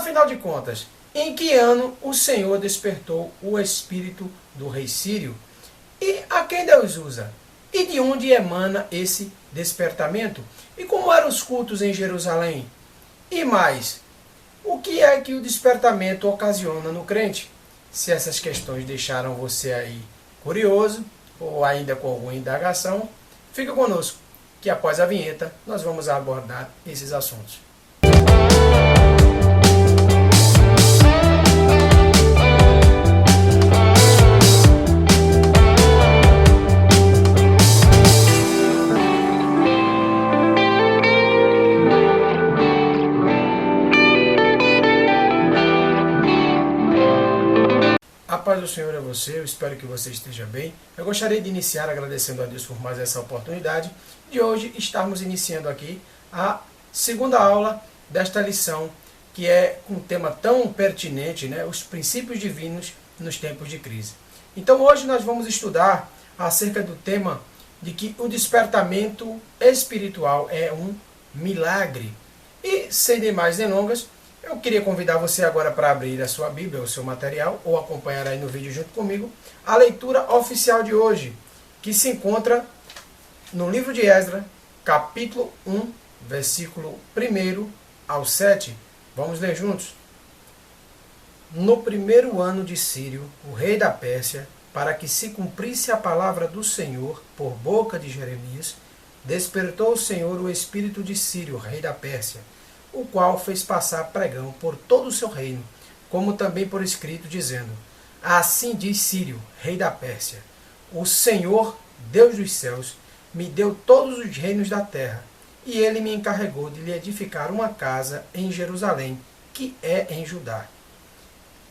Afinal de contas, em que ano o Senhor despertou o espírito do rei Sírio? E a quem Deus usa? E de onde emana esse despertamento? E como eram os cultos em Jerusalém? E mais, o que é que o despertamento ocasiona no crente? Se essas questões deixaram você aí curioso, ou ainda com alguma indagação, fica conosco, que após a vinheta nós vamos abordar esses assuntos. A paz do Senhor é você, eu espero que você esteja bem. Eu gostaria de iniciar agradecendo a Deus por mais essa oportunidade de hoje estarmos iniciando aqui a segunda aula desta lição, que é um tema tão pertinente, né? Os princípios divinos nos tempos de crise. Então hoje nós vamos estudar acerca do tema de que o despertamento espiritual é um milagre. E sem demais delongas, eu queria convidar você agora para abrir a sua Bíblia, o seu material, ou acompanhar aí no vídeo junto comigo, a leitura oficial de hoje, que se encontra no livro de Esdras, capítulo 1, versículo 1 ao 7. Vamos ler juntos. No primeiro ano de Sírio, o rei da Pérsia, para que se cumprisse a palavra do Senhor por boca de Jeremias, despertou o Senhor o espírito de Sírio, rei da Pérsia, o qual fez passar pregão por todo o seu reino, como também por escrito, dizendo: Assim diz Sírio, rei da Pérsia, o Senhor, Deus dos céus, me deu todos os reinos da terra, e ele me encarregou de lhe edificar uma casa em Jerusalém, que é em Judá.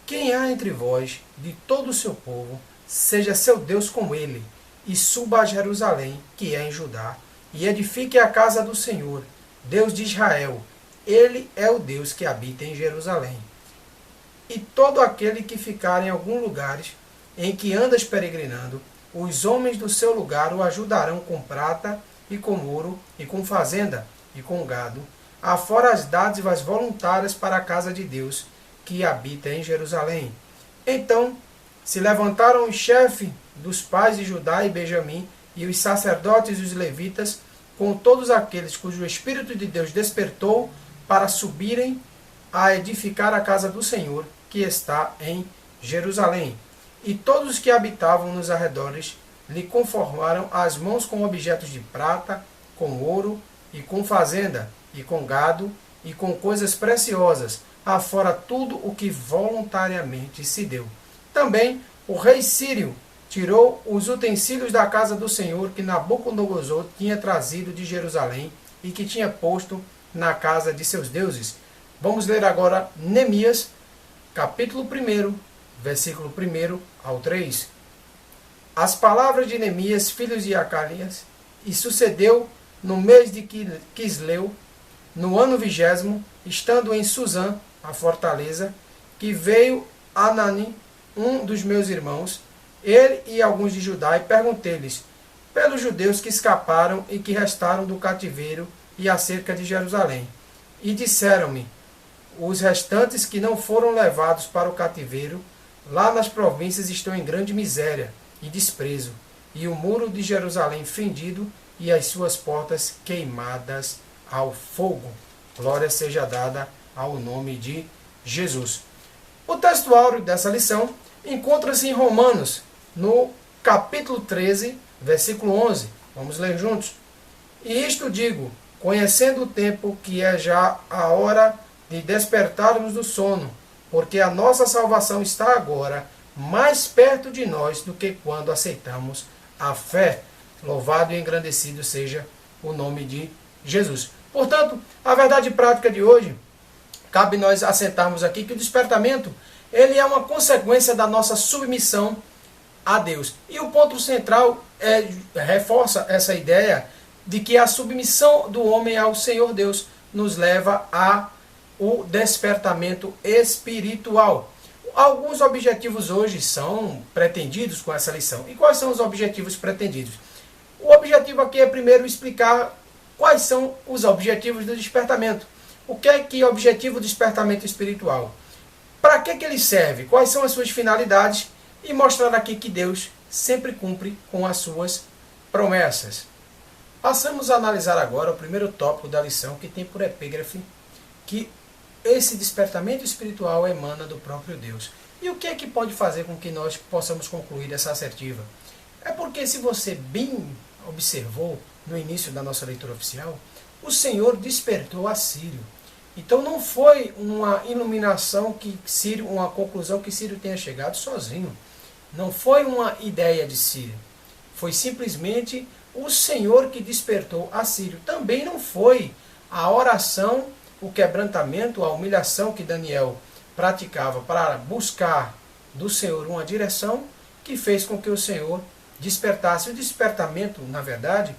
Quem há entre vós, de todo o seu povo, seja seu Deus com ele, e suba a Jerusalém, que é em Judá, e edifique a casa do Senhor, Deus de Israel. Ele é o Deus que habita em Jerusalém. E todo aquele que ficar em algum lugar em que andas peregrinando, os homens do seu lugar o ajudarão com prata e com ouro, e com fazenda, e com gado, afora as dádivas voluntárias para a casa de Deus, que habita em Jerusalém. Então se levantaram os chefes dos pais de Judá e Benjamim, e os sacerdotes e os levitas, com todos aqueles cujo Espírito de Deus despertou, para subirem a edificar a casa do Senhor, que está em Jerusalém. E todos os que habitavam nos arredores lhe conformaram as mãos com objetos de prata, com ouro, e com fazenda, e com gado, e com coisas preciosas, afora tudo o que voluntariamente se deu. Também o rei Sírio tirou os utensílios da casa do Senhor que Nabucodonosor tinha trazido de Jerusalém e que tinha posto na casa de seus deuses. Vamos ler agora Neemias, capítulo 1, versículo 1 ao 3. As palavras de Neemias, filho de Acalias, e sucedeu no mês de Quisleu, no ano 20º, estando em Suzã, a fortaleza, que veio Anani, um dos meus irmãos, ele e alguns de Judá, e perguntei-lhes pelos judeus que escaparam e que restaram do cativeiro e acerca de Jerusalém. E disseram-me: os restantes que não foram levados para o cativeiro, lá nas províncias estão em grande miséria e desprezo, e o muro de Jerusalém fendido e as suas portas queimadas ao fogo. Glória seja dada ao nome de Jesus. O texto áureo dessa lição encontra-se em Romanos, no capítulo 13, versículo 11. Vamos ler juntos. E isto digo, conhecendo o tempo que é já a hora de despertarmos do sono, porque a nossa salvação está agora mais perto de nós do que quando aceitamos a fé. Louvado e engrandecido seja o nome de Jesus. Portanto, a verdade prática de hoje, cabe nós assentarmos aqui que o despertamento, ele é uma consequência da nossa submissão a Deus. E o ponto central reforça essa ideia de que a submissão do homem ao Senhor Deus nos leva ao despertamento espiritual. Alguns objetivos hoje são pretendidos com essa lição. E quais são os objetivos pretendidos? O objetivo aqui é primeiro explicar quais são os objetivos do despertamento. O que é que objetivo do despertamento espiritual? Para que ele serve? Quais são as suas finalidades? E mostrar aqui que Deus sempre cumpre com as suas promessas. Passamos a analisar agora o primeiro tópico da lição, que tem por epígrafe que esse despertamento espiritual emana do próprio Deus. E o que é que pode fazer com que nós possamos concluir essa assertiva? É porque, se você bem observou no início da nossa leitura oficial, o Senhor despertou a Círio. Então não foi uma iluminação que Círio, uma conclusão que Círio tenha chegado sozinho. Não foi uma ideia de Círio. Foi simplesmente o Senhor que despertou a Círio. Também não foi a oração, o quebrantamento, a humilhação que Daniel praticava para buscar do Senhor uma direção que fez com que o Senhor despertasse. O despertamento, na verdade,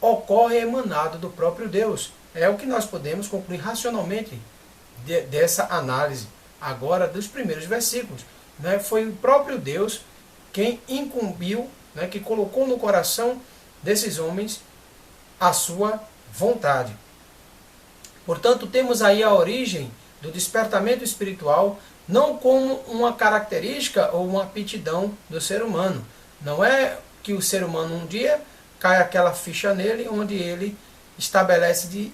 ocorre emanado do próprio Deus. É o que nós podemos concluir racionalmente dessa análise agora dos primeiros versículos. Foi o próprio Deus quem incumbiu, que colocou no coração desses homens a sua vontade. Portanto, temos aí a origem do despertamento espiritual não como uma característica ou uma aptidão do ser humano. Não é que o ser humano um dia cai aquela ficha nele onde ele estabelece de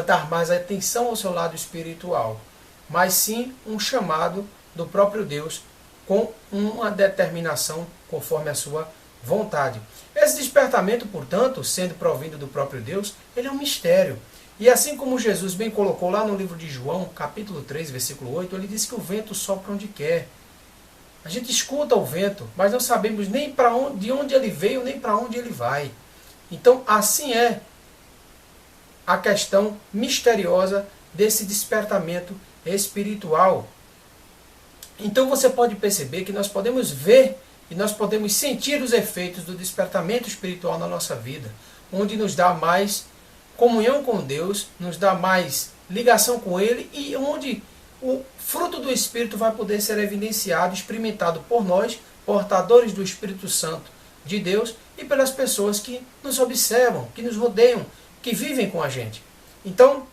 dar mais atenção ao seu lado espiritual, mas sim um chamado do próprio Deus com uma determinação conforme a sua vontade. Esse despertamento, portanto, sendo provindo do próprio Deus, ele é um mistério. E assim como Jesus bem colocou lá no livro de João, capítulo 3, versículo 8, ele diz que o vento sopra onde quer. A gente escuta o vento, mas não sabemos nem de onde ele veio, nem para onde ele vai. Então, assim é a questão misteriosa desse despertamento espiritual. Então você pode perceber que nós podemos ver e nós podemos sentir os efeitos do despertamento espiritual na nossa vida, onde nos dá mais comunhão com Deus, nos dá mais ligação com Ele e onde o fruto do Espírito vai poder ser evidenciado, experimentado por nós, portadores do Espírito Santo de Deus e pelas pessoas que nos observam, que nos rodeiam, que vivem com a gente. Então,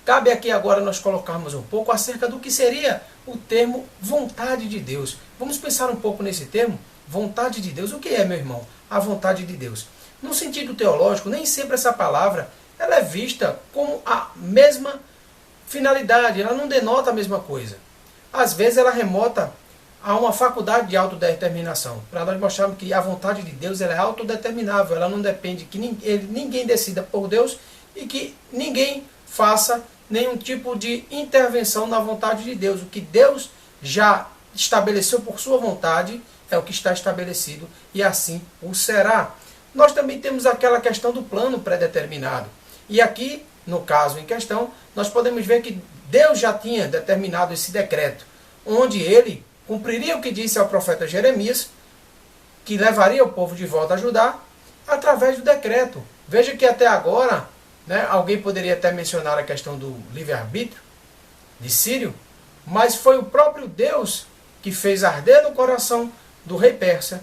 cabe aqui agora nós colocarmos um pouco acerca do que seria o termo vontade de Deus. Vamos pensar um pouco nesse termo, vontade de Deus. O que é, meu irmão, a vontade de Deus? No sentido teológico, nem sempre essa palavra ela é vista como a mesma finalidade, ela não denota a mesma coisa. Às vezes ela remota a uma faculdade de autodeterminação, para nós mostrarmos que a vontade de Deus ela é autodeterminável, ela não depende que ninguém decida por Deus e que ninguém faça nenhum tipo de intervenção na vontade de Deus. O que Deus já estabeleceu por sua vontade é o que está estabelecido e assim o será. Nós também temos aquela questão do plano predeterminado. E aqui, no caso em questão, nós podemos ver que Deus já tinha determinado esse decreto, onde ele cumpriria o que disse ao profeta Jeremias, que levaria o povo de volta a Judá, através do decreto. Veja que até agora, alguém poderia até mencionar a questão do livre-arbítrio de Círio, mas foi o próprio Deus que fez arder no coração do rei persa,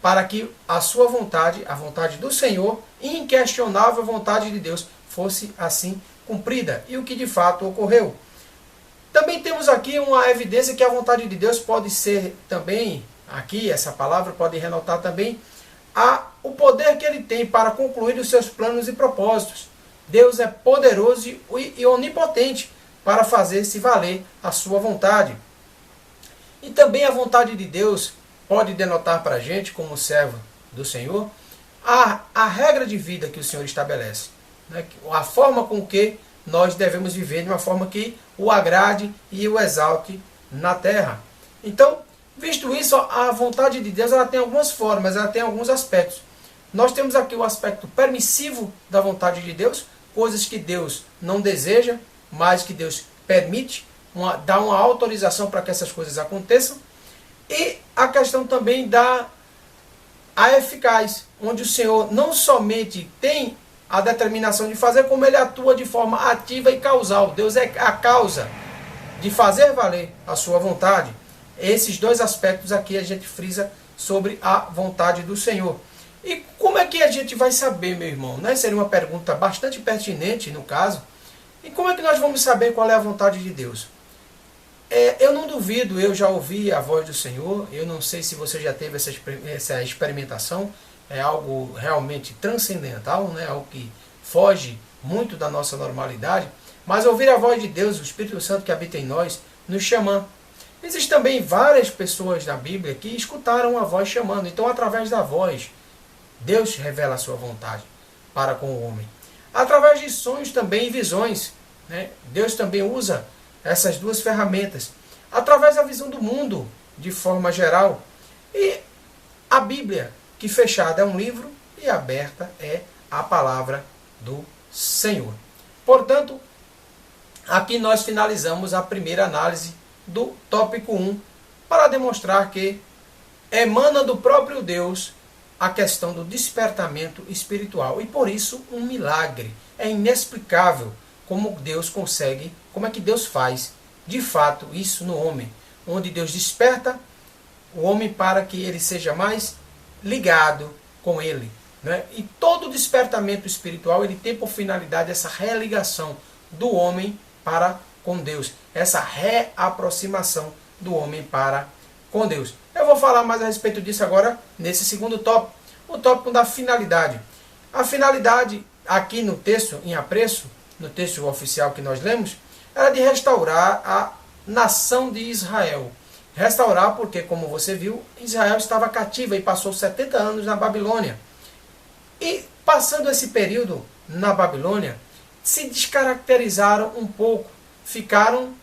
para que a sua vontade, a vontade do Senhor, inquestionável vontade de Deus, fosse assim cumprida. E o que de fato ocorreu. Também temos aqui uma evidência que a vontade de Deus pode ser também, aqui essa palavra pode renotar também, o poder que ele tem para concluir os seus planos e propósitos. Deus é poderoso e onipotente para fazer-se valer a sua vontade. E também a vontade de Deus pode denotar para a gente, como servo do Senhor, a regra de vida que o Senhor estabelece. A forma com que nós devemos viver de uma forma que o agrade e o exalte na terra. Então, visto isso, a vontade de Deus ela tem algumas formas, ela tem alguns aspectos. Nós temos aqui o aspecto permissivo da vontade de Deus, coisas que Deus não deseja, mas que Deus permite, dá uma autorização para que essas coisas aconteçam. E a questão também a eficaz, onde o Senhor não somente tem a determinação de fazer, como ele atua de forma ativa e causal. Deus é a causa de fazer valer a sua vontade. Esses dois aspectos aqui a gente frisa sobre a vontade do Senhor. E como é que a gente vai saber, meu irmão? Seria uma pergunta bastante pertinente, no caso, E como é que nós vamos saber qual é a vontade de Deus? Eu não duvido, eu já ouvi a voz do Senhor, eu não sei se você já teve essa experimentação, é algo realmente transcendental, né? Algo que foge muito da nossa normalidade, mas ouvir a voz de Deus, o Espírito Santo que habita em nós, nos chamando. Existem também várias pessoas na Bíblia que escutaram a voz chamando, então através da voz, Deus revela a sua vontade para com o homem. Através de sonhos também e visões, né? Deus também usa essas duas ferramentas. Através da visão do mundo, de forma geral. E a Bíblia, que fechada é um livro e aberta é a palavra do Senhor. Portanto, aqui nós finalizamos a primeira análise do tópico 1, para demonstrar que emana do próprio Deus a questão do despertamento espiritual. E por isso um milagre. É inexplicável como Deus consegue, como é que Deus faz de fato isso no homem. Onde Deus desperta o homem para que ele seja mais ligado com ele. Né? E todo despertamento espiritual ele tem por finalidade essa religação do homem para com Deus. Essa reaproximação do homem para com Deus. Eu vou falar mais a respeito disso agora nesse segundo tópico. O tópico da finalidade. A finalidade aqui no texto, em apreço, no texto oficial que nós lemos, era de restaurar a nação de Israel. Restaurar porque, como você viu, Israel estava cativa e passou 70 anos na Babilônia. E passando esse período na Babilônia, se descaracterizaram um pouco. Ficaram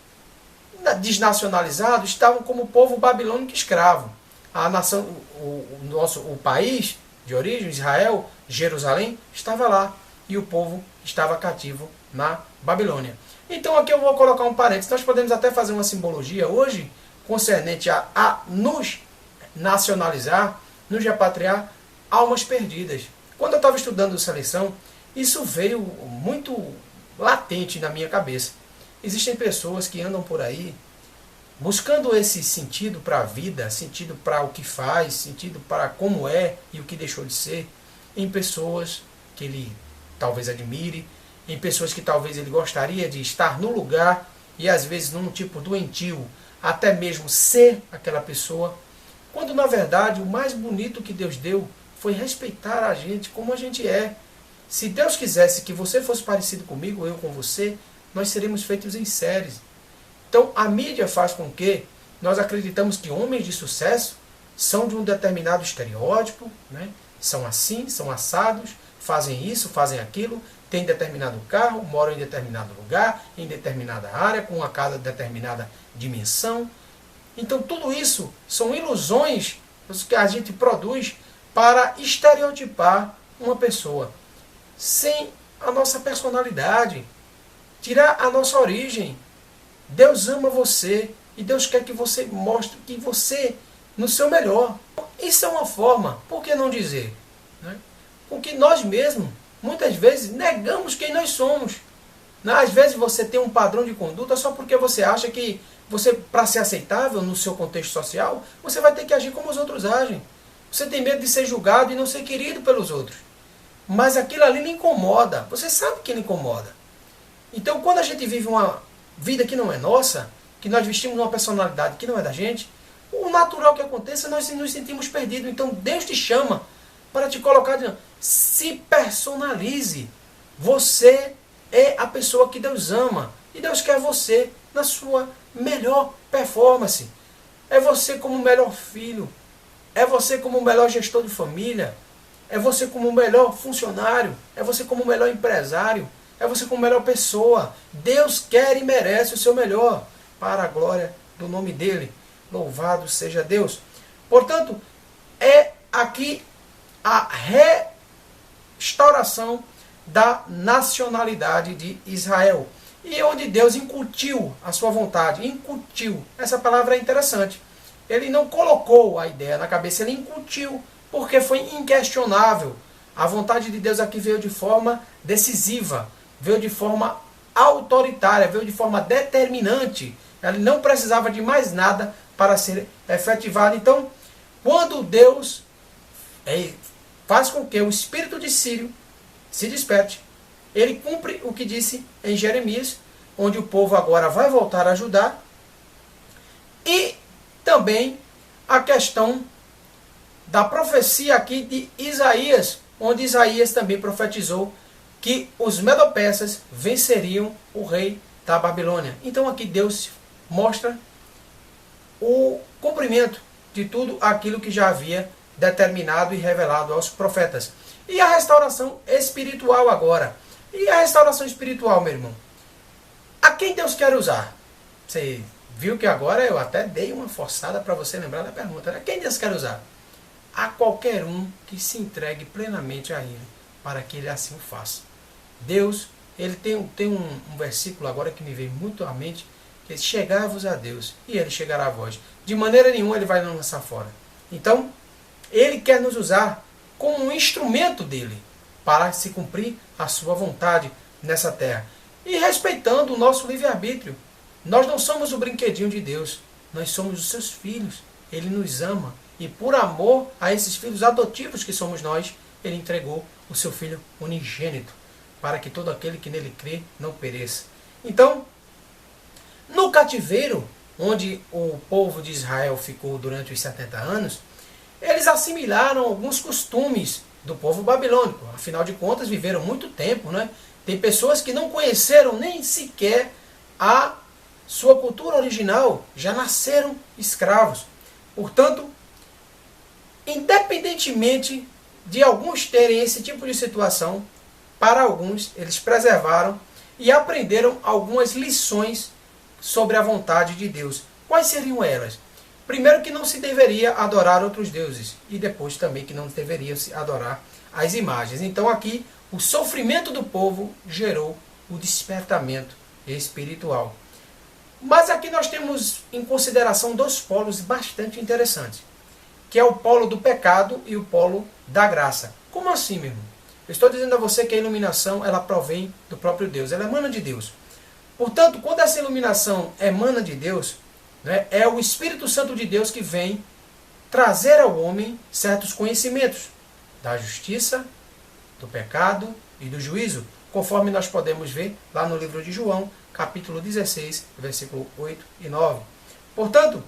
desnacionalizados, estavam como povo babilônico escravo. A nação, o país de origem, Israel, Jerusalém, estava lá. E o povo estava cativo na Babilônia. Então aqui eu vou colocar um parênteses. Nós podemos até fazer uma simbologia hoje, concernente a nos nacionalizar, nos repatriar almas perdidas. Quando eu estava estudando essa lição, isso veio muito latente na minha cabeça. Existem pessoas que andam por aí buscando esse sentido para a vida, sentido para o que faz, sentido para como é e o que deixou de ser, em pessoas que ele talvez admire, em pessoas que talvez ele gostaria de estar no lugar e às vezes num tipo doentio, até mesmo ser aquela pessoa, quando na verdade o mais bonito que Deus deu foi respeitar a gente como a gente é. Se Deus quisesse que você fosse parecido comigo, eu com você, nós seríamos feitos em séries. Então a mídia faz com que nós acreditamos que homens de sucesso são de um determinado estereótipo, né? São assim, são assados, fazem isso, fazem aquilo, têm determinado carro, moram em determinado lugar, em determinada área, com uma casa de determinada dimensão. Então tudo isso são ilusões que a gente produz para estereotipar uma pessoa, sem a nossa personalidade, tirar a nossa origem. Deus ama você e Deus quer que você mostre que você, no seu melhor. Isso é uma forma, por que não dizer, né? Porque nós mesmos, muitas vezes, negamos quem nós somos. Às vezes você tem um padrão de conduta só porque você acha que você, para ser aceitável no seu contexto social, você vai ter que agir como os outros agem. Você tem medo de ser julgado e não ser querido pelos outros. Mas aquilo ali lhe incomoda. Você sabe que lhe incomoda. Então, quando a gente vive uma vida que não é nossa, que nós vestimos uma personalidade que não é da gente, o natural que aconteça, nós nos sentimos perdidos. Então, Deus te chama para te colocar de... Se personalize. Você é a pessoa que Deus ama. E Deus quer você na sua melhor performance. É você como o melhor filho. É você como o melhor gestor de família. É você como o melhor funcionário. É você como o melhor empresário. É você como a melhor pessoa. Deus quer e merece o seu melhor. Para a glória do nome dele. Louvado seja Deus. Portanto, é aqui a restauração da nacionalidade de Israel. E onde Deus incutiu a sua vontade. Incutiu. Essa palavra é interessante. Ele não colocou a ideia na cabeça, ele incutiu, porque foi inquestionável. A vontade de Deus aqui veio de forma decisiva, veio de forma autoritária, veio de forma determinante. Ele não precisava de mais nada para ser efetivado. Então, quando Deus faz com que o espírito de Ciro se desperte, ele cumpre o que disse em Jeremias, onde o povo agora vai voltar a ajudar. E também a questão da profecia aqui de Isaías, onde Isaías também profetizou que os medo-persas venceriam o rei da Babilônia. Então aqui Deus mostra o cumprimento de tudo aquilo que já havia determinado e revelado aos profetas. E a restauração espiritual agora. E a restauração espiritual, meu irmão? A quem Deus quer usar? Você viu que agora eu até dei uma forçada para você lembrar da pergunta, né? Quem Deus quer usar? A qualquer um que se entregue plenamente a Ele, para que Ele assim o faça. Deus, Ele tem um versículo agora que me veio muito à mente, que é: chegai-vos a Deus, e Ele chegará a vós. De maneira nenhuma Ele vai nos lançar fora. Então, Ele quer nos usar como um instrumento dEle, para se cumprir a sua vontade nessa terra. E respeitando o nosso livre-arbítrio. Nós não somos o brinquedinho de Deus, nós somos os seus filhos. Ele nos ama. E por amor a esses filhos adotivos que somos nós, Ele entregou o seu Filho unigênito, para que todo aquele que nele crê não pereça. Então, no cativeiro, onde o povo de Israel ficou durante os 70 anos, eles assimilaram alguns costumes do povo babilônico. Afinal de contas, viveram muito tempo, né? Tem pessoas que não conheceram nem sequer a sua cultura original, já nasceram escravos. Portanto, independentemente de alguns terem esse tipo de situação, para alguns eles preservaram e aprenderam algumas lições sobre a vontade de Deus. Quais seriam elas? Primeiro, que não se deveria adorar outros deuses, e depois também que não deveria se adorar as imagens. Então aqui o sofrimento do povo gerou o despertamento espiritual. Mas aqui nós temos em consideração dois polos bastante interessantes, que é o polo do pecado e o polo da graça. Como assim, meu irmão? Eu estou dizendo a você que a iluminação, ela provém do próprio Deus, ela emana de Deus. Portanto, quando essa iluminação emana de Deus, né, é o Espírito Santo de Deus que vem trazer ao homem certos conhecimentos da justiça, do pecado e do juízo, conforme nós podemos ver lá no livro de João, capítulo 16, versículo 8 e 9. Portanto,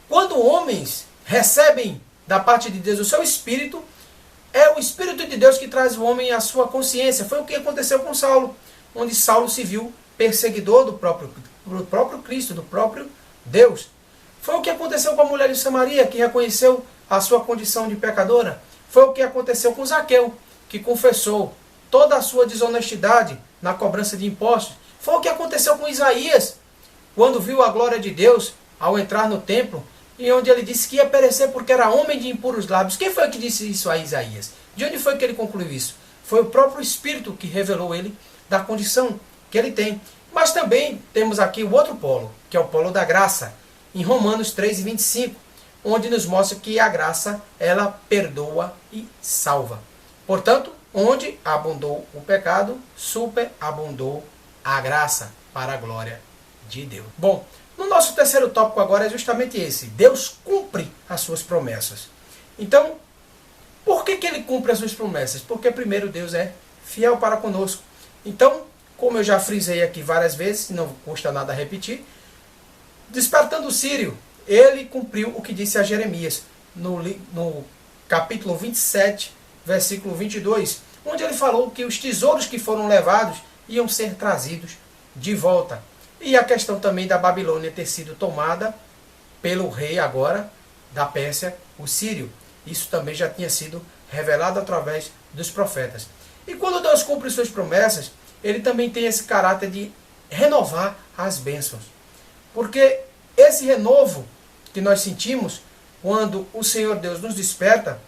quando homens recebem da parte de Deus o seu Espírito, é o Espírito de Deus que traz o homem à sua consciência. Foi o que aconteceu com Saulo, onde Saulo se viu perseguidor do próprio Cristo, do próprio Deus. Foi o que aconteceu com a mulher de Samaria, que reconheceu a sua condição de pecadora. Foi o que aconteceu com Zaqueu, que confessou toda a sua desonestidade na cobrança de impostos. Foi o que aconteceu com Isaías, quando viu a glória de Deus ao entrar no templo, e onde ele disse que ia perecer porque era homem de impuros lábios. Quem foi que disse isso a Isaías? De onde foi que ele concluiu isso? Foi o próprio Espírito que revelou ele da condição que ele tem. Mas também temos aqui o outro polo, que é o polo da graça, em Romanos 3:25, onde nos mostra que a graça, ela perdoa e salva. Portanto, onde abundou o pecado, superabundou a graça, para a glória de Deus. Bom, no nosso terceiro tópico agora é justamente esse: Deus cumpre as suas promessas. Então, por que Ele cumpre as suas promessas? Porque primeiro Deus é fiel para conosco. Então, como eu já frisei aqui várias vezes, não custa nada repetir, despertando o Sírio, ele cumpriu o que disse a Jeremias, no capítulo 27, versículo 22, onde ele falou que os tesouros que foram levados iam ser trazidos de volta. E a questão também da Babilônia ter sido tomada pelo rei agora da Pérsia, o Sírio. Isso também já tinha sido revelado através dos profetas. E quando Deus cumpre suas promessas, ele também tem esse caráter de renovar as bênçãos. Porque esse renovo que nós sentimos quando o Senhor Deus nos desperta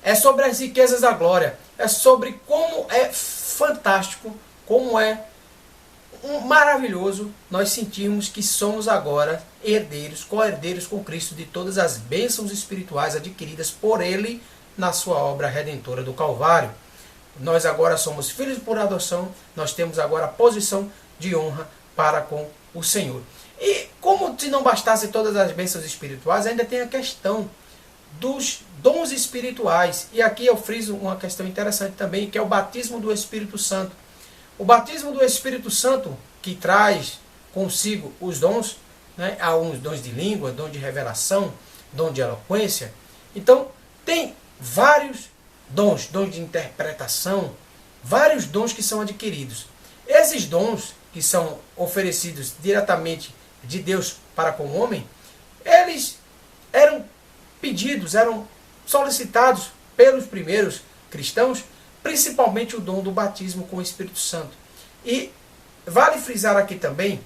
é sobre as riquezas da glória. É sobre como é fantástico, como é maravilhoso nós sentirmos que somos agora herdeiros, co-herdeiros com Cristo de todas as bênçãos espirituais adquiridas por Ele na sua obra redentora do Calvário. Nós agora somos filhos por adoção, nós temos agora a posição de honra para com o Senhor. E como se não bastasse todas as bênçãos espirituais, ainda tem a questão dos dons espirituais. E aqui eu friso uma questão interessante também, que é o batismo do Espírito Santo. O batismo do Espírito Santo, que traz consigo os dons, né? Há uns dons de língua, dom de revelação, dom de eloquência. Então, tem vários dons, dons de interpretação, vários dons que são adquiridos. Esses dons que são oferecidos diretamente de Deus para com o homem, eles eram pedidos, eram solicitados pelos primeiros cristãos, principalmente o dom do batismo com o Espírito Santo. E vale frisar aqui também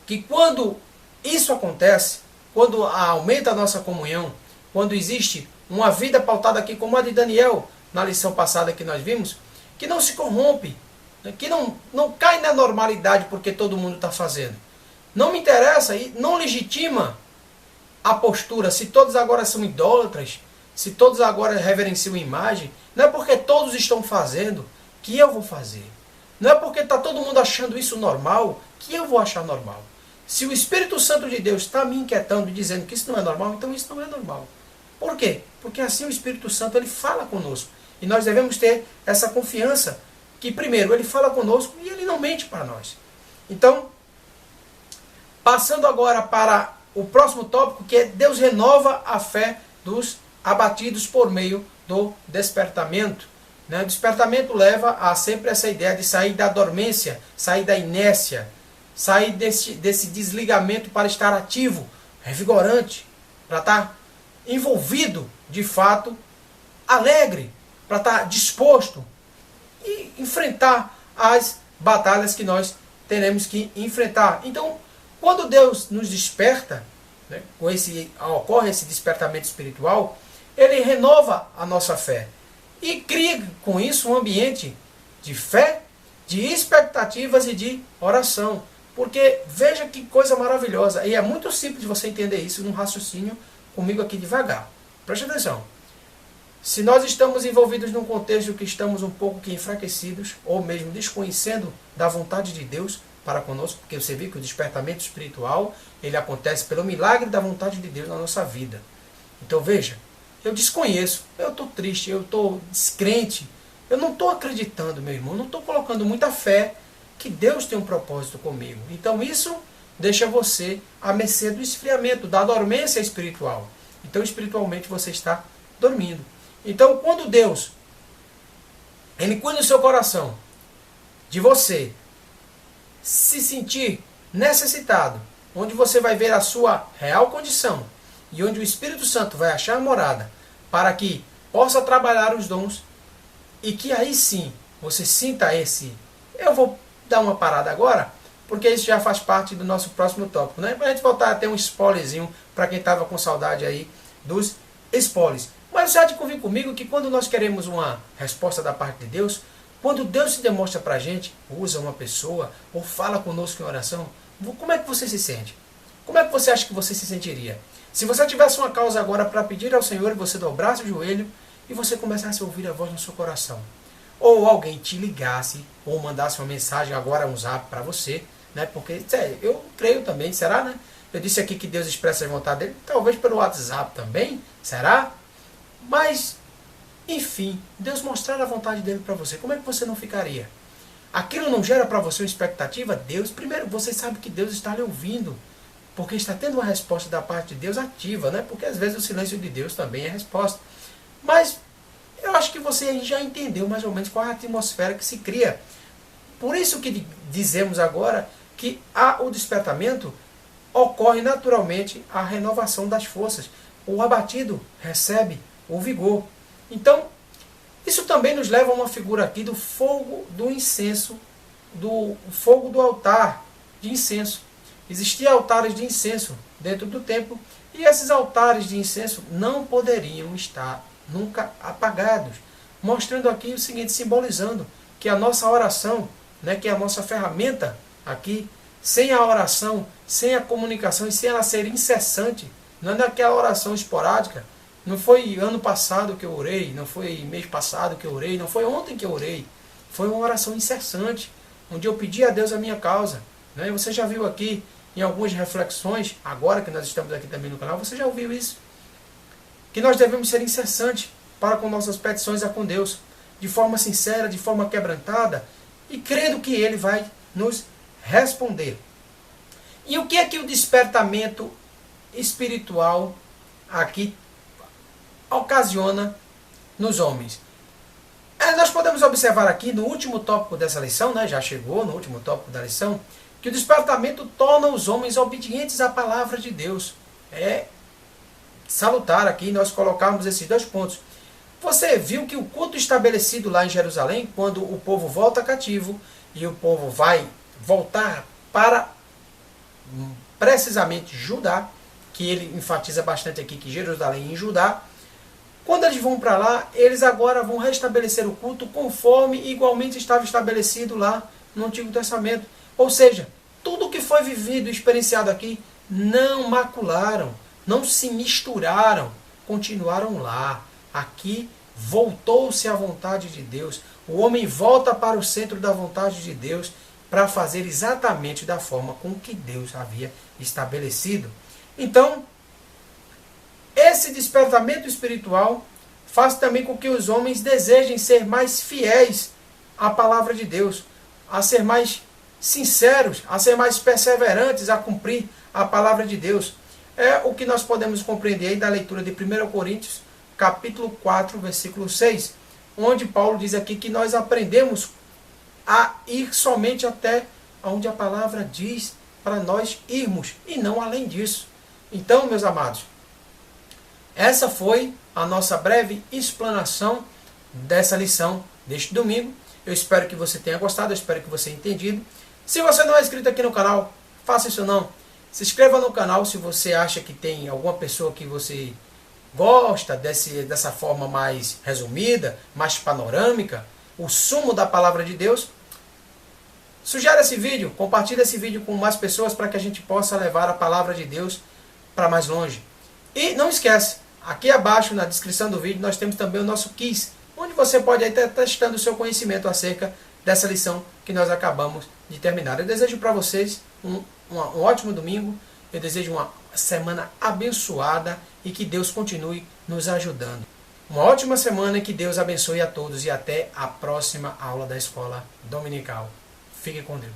que quando isso acontece, quando aumenta a nossa comunhão, quando existe uma vida pautada aqui como a de Daniel, na lição passada que nós vimos, que não se corrompe, que não cai na normalidade porque todo mundo está fazendo. Não me interessa e não legitima a postura, se todos agora são idólatras, se todos agora reverenciam imagem, não é porque todos estão fazendo que eu vou fazer. Não é porque está todo mundo achando isso normal que eu vou achar normal. Se o Espírito Santo de Deus está me inquietando, dizendo que isso não é normal, então isso não é normal. Por quê? Porque assim o Espírito Santo ele fala conosco. E nós devemos ter essa confiança que, primeiro, ele fala conosco e ele não mente para nós. Então, passando agora para o próximo tópico, que é Deus renova a fé dos abatidos por meio do despertamento. O despertamento leva a sempre essa ideia de sair da dormência, sair da inércia, sair desse desligamento para estar ativo, revigorante, para estar envolvido, de fato, alegre, para estar disposto e enfrentar as batalhas que nós teremos que enfrentar. Então, quando Deus nos desperta, né, ocorre esse despertamento espiritual, ele renova a nossa fé e cria com isso um ambiente de fé, de expectativas e de oração. Porque veja que coisa maravilhosa, e é muito simples de você entender isso num raciocínio comigo aqui devagar. Preste atenção. Se nós estamos envolvidos num contexto que estamos um pouco que enfraquecidos, ou mesmo desconhecendo da vontade de Deus para conosco, porque você vê que o despertamento espiritual, ele acontece pelo milagre da vontade de Deus na nossa vida. Então veja, eu desconheço, eu estou triste, eu estou descrente, eu não estou acreditando, meu irmão, não estou colocando muita fé que Deus tem um propósito comigo. Então isso deixa você à mercê do esfriamento, da dormência espiritual. Então espiritualmente você está dormindo. Então quando Deus, ele cuida do seu coração, de você se sentir necessitado, onde você vai ver a sua real condição e onde o Espírito Santo vai achar morada para que possa trabalhar os dons e que aí sim você sinta esse... Eu vou dar uma parada agora, porque isso já faz parte do nosso próximo tópico, né? Para a gente voltar a ter um spoilerzinho para quem estava com saudade aí dos spoilers. Mas você há de convir comigo que quando nós queremos uma resposta da parte de Deus, quando Deus se demonstra para a gente, usa uma pessoa ou fala conosco em oração, como é que você se sente? Como é que você acha que você se sentiria? Se você tivesse uma causa agora para pedir ao Senhor e você dobrasse o joelho e você começasse a ouvir a voz no seu coração, ou alguém te ligasse ou mandasse uma mensagem agora, um zap para você, né? Porque sério, eu creio também, será, né? Eu disse aqui que Deus expressa a vontade dele, talvez pelo WhatsApp também, será? Mas, enfim, Deus mostrar a vontade dele para você, como é que você não ficaria? Aquilo não gera para você uma expectativa? Deus, primeiro, você sabe que Deus está lhe ouvindo, porque está tendo uma resposta da parte de Deus ativa, né? Porque às vezes o silêncio de Deus também é resposta. Mas eu acho que você já entendeu mais ou menos qual é a atmosfera que se cria. Por isso que dizemos agora que o despertamento ocorre naturalmente a renovação das forças. O abatido recebe o vigor. Então, isso também nos leva a uma figura aqui do fogo do incenso, do fogo do altar de incenso. Existiam altares de incenso dentro do templo e esses altares de incenso não poderiam estar nunca apagados. Mostrando aqui o seguinte, simbolizando que a nossa oração, né, que é a nossa ferramenta aqui, sem a oração, sem a comunicação e sem ela ser incessante, não é daquela oração esporádica. Não foi ano passado que eu orei, não foi mês passado que eu orei, não foi ontem que eu orei. Foi uma oração incessante, onde eu pedi a Deus a minha causa. Né? Você já viu aqui em algumas reflexões, agora que nós estamos aqui também no canal, você já ouviu isso. que nós devemos ser incessantes para com nossas petições a com Deus, de forma sincera, de forma quebrantada, e crendo que Ele vai nos responder. E o que é que o despertamento espiritual aqui ocasiona nos homens? Nós podemos observar aqui no último tópico dessa lição, já chegou no último tópico da lição, que o despertamento torna os homens obedientes à palavra de Deus. É salutar aqui nós colocarmos esses dois pontos. Você viu que o culto estabelecido lá em Jerusalém, quando o povo volta cativo e o povo vai voltar para precisamente Judá, que ele enfatiza bastante aqui que Jerusalém é em Judá. Quando eles vão para lá, eles agora vão restabelecer o culto conforme igualmente estava estabelecido lá no Antigo Testamento. Ou seja, tudo que foi vivido e experienciado aqui não macularam, não se misturaram, continuaram lá. Aqui voltou-se à vontade de Deus. O homem volta para o centro da vontade de Deus para fazer exatamente da forma com que Deus havia estabelecido. Então, esse despertamento espiritual faz também com que os homens desejem ser mais fiéis à palavra de Deus, a ser mais sinceros, a ser mais perseverantes, a cumprir a palavra de Deus. É o que nós podemos compreender aí da leitura de 1 Coríntios, capítulo 4, versículo 6, onde Paulo diz aqui que nós aprendemos a ir somente até onde a palavra diz para nós irmos, e não além disso. Então, meus amados, essa foi a nossa breve explanação dessa lição deste domingo. Eu espero que você tenha gostado, eu espero que você tenha entendido. Se você não é inscrito aqui no canal, faça isso não. Se inscreva no canal se você acha que tem alguma pessoa que você gosta dessa forma mais resumida, mais panorâmica, o sumo da palavra de Deus. Sugere esse vídeo, compartilhe esse vídeo com mais pessoas para que a gente possa levar a palavra de Deus para mais longe. E não esquece, aqui abaixo na descrição do vídeo nós temos também o nosso quiz, onde você pode aí estar testando o seu conhecimento acerca dessa lição que nós acabamos de terminar. Eu desejo para vocês um ótimo domingo, eu desejo uma semana abençoada e que Deus continue nos ajudando. Uma ótima semana e que Deus abençoe a todos e até a próxima aula da Escola Dominical. Fique com Deus.